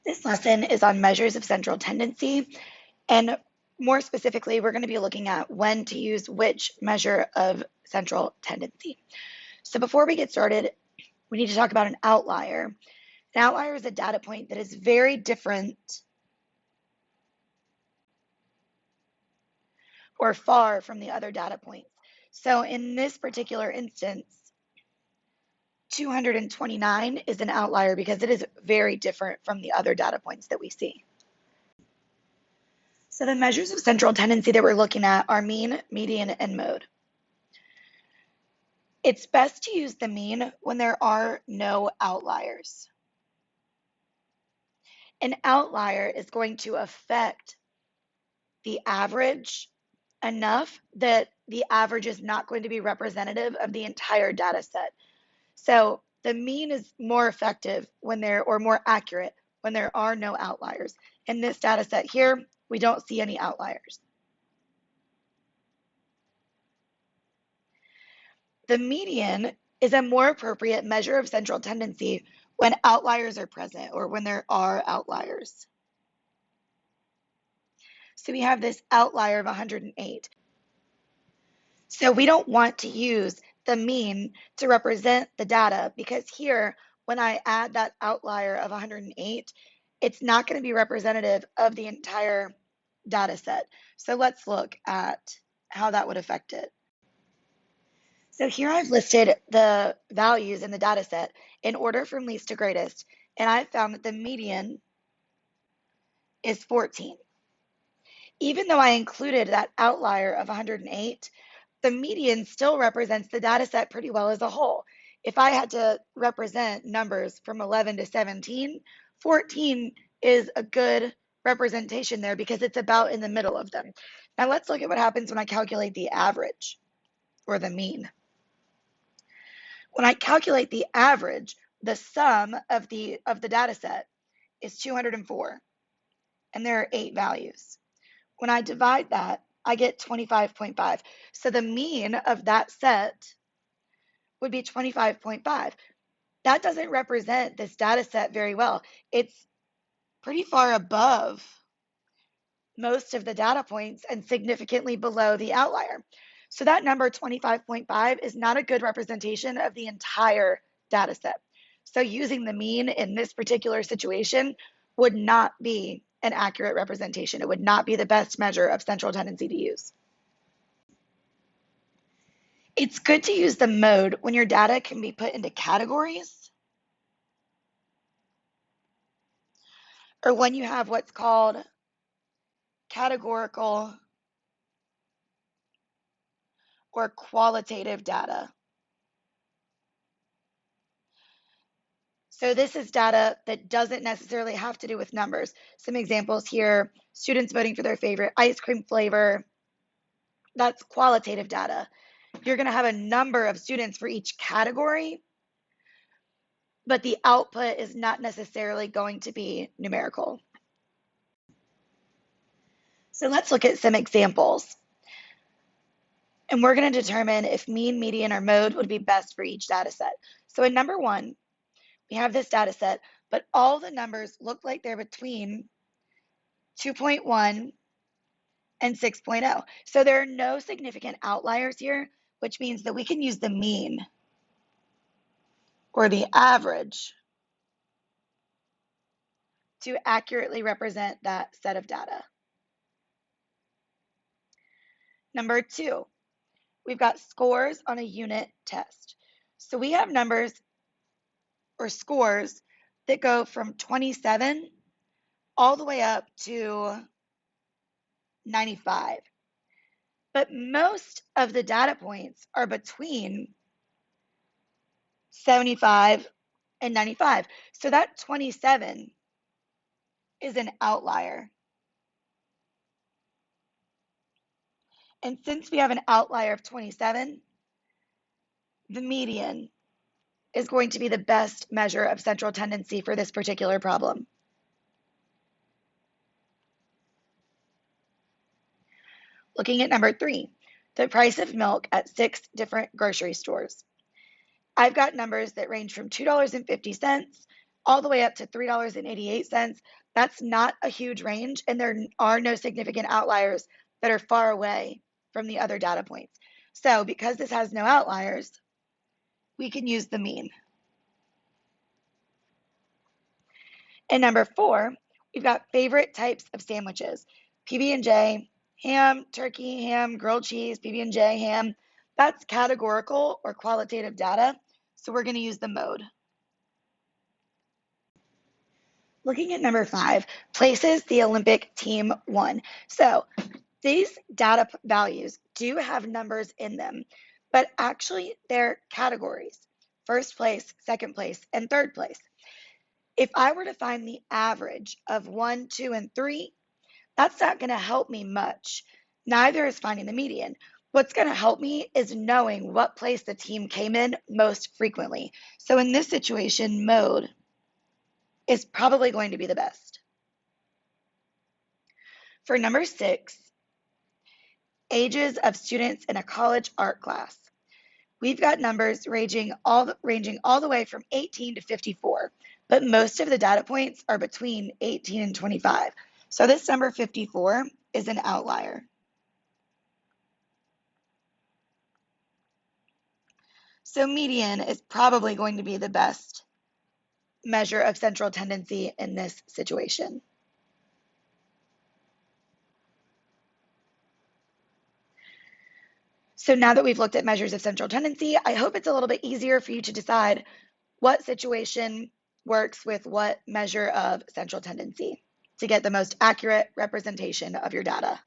This lesson is on measures of central tendency, and more specifically, we're going to be looking at when to use which measure of central tendency. So before we get started, we need to talk about an outlier. An outlier is a data point that is very different or far from the other data points. So in this particular instance, 229 is an outlier because it is very different from the other data points that we see. So the measures of central tendency that we're looking at are mean, median, and mode. It's best to use the mean when there are no outliers. An outlier is going to affect the average enough that the average is not going to be representative of the entire data set. So the mean is more effective when or more accurate when there are no outliers. In this data set here, we don't see any outliers. The median is a more appropriate measure of central tendency when outliers are present or when there are outliers. So we have this outlier of 108. So we don't want to use the mean to represent the data because here, when I add that outlier of 108, it's not going to be representative of the entire data set. So let's look at how that would affect it. So here I've listed the values in the data set in order from least to greatest, and I've found that the median is 14. Even though I included that outlier of 108, the median still represents the data set pretty well as a whole. If I had to represent numbers from 11 to 17, 14 is a good representation there because it's about in the middle of them. Now let's look at what happens when I calculate the average or the mean. When I calculate the average, the sum of the data set is 204, and there are 8 values. When I divide that, I get 25.5. So the mean of that set would be 25.5. That doesn't represent this data set very well. It's pretty far above most of the data points and significantly below the outlier. So that number 25.5 is not a good representation of the entire data set. So using the mean in this particular situation would not be an accurate representation. It would not be the best measure of central tendency to use. It's good to use the mode when your data can be put into categories or when you have what's called categorical or qualitative data. So this is data that doesn't necessarily have to do with numbers. Some examples here, students voting for their favorite ice cream flavor. That's qualitative data. You're going to have a number of students for each category, but the output is not necessarily going to be numerical. So let's look at some examples. And we're going to determine if mean, median, or mode would be best for each data set. So in number 1, we have this data set, but all the numbers look like they're between 2.1 and 6.0. So there are no significant outliers here, which means that we can use the mean or the average to accurately represent that set of data. Number 2, we've got scores on a unit test. So we have numbers or scores that go from 27 all the way up to 95. But most of the data points are between 75 and 95. So that 27 is an outlier. And since we have an outlier of 27, the median is going to be the best measure of central tendency for this particular problem. Looking at number 3, the price of milk at 6 different grocery stores. I've got numbers that range from $2.50 all the way up to $3.88. That's not a huge range, and there are no significant outliers that are far away from the other data points. So because this has no outliers, we can use the mean. And number 4, we've got favorite types of sandwiches. PB&J, ham, turkey, ham, grilled cheese, PB&J, ham. That's categorical or qualitative data, so we're going to use the mode. Looking at number 5, places the Olympic team won. So these data values do have numbers in them, but actually they're categories: first place, second place, and third place. If I were to find the average of 1, 2, and 3, that's not going to help me much. Neither is finding the median. What's going to help me is knowing what place the team came in most frequently. So in this situation, mode is probably going to be the best. For number 6, ages of students in a college art class. We've got numbers ranging all the way from 18 to 54, but most of the data points are between 18 and 25. So this number 54 is an outlier. So median is probably going to be the best measure of central tendency in this situation. So now that we've looked at measures of central tendency, I hope it's a little bit easier for you to decide what situation works with what measure of central tendency to get the most accurate representation of your data.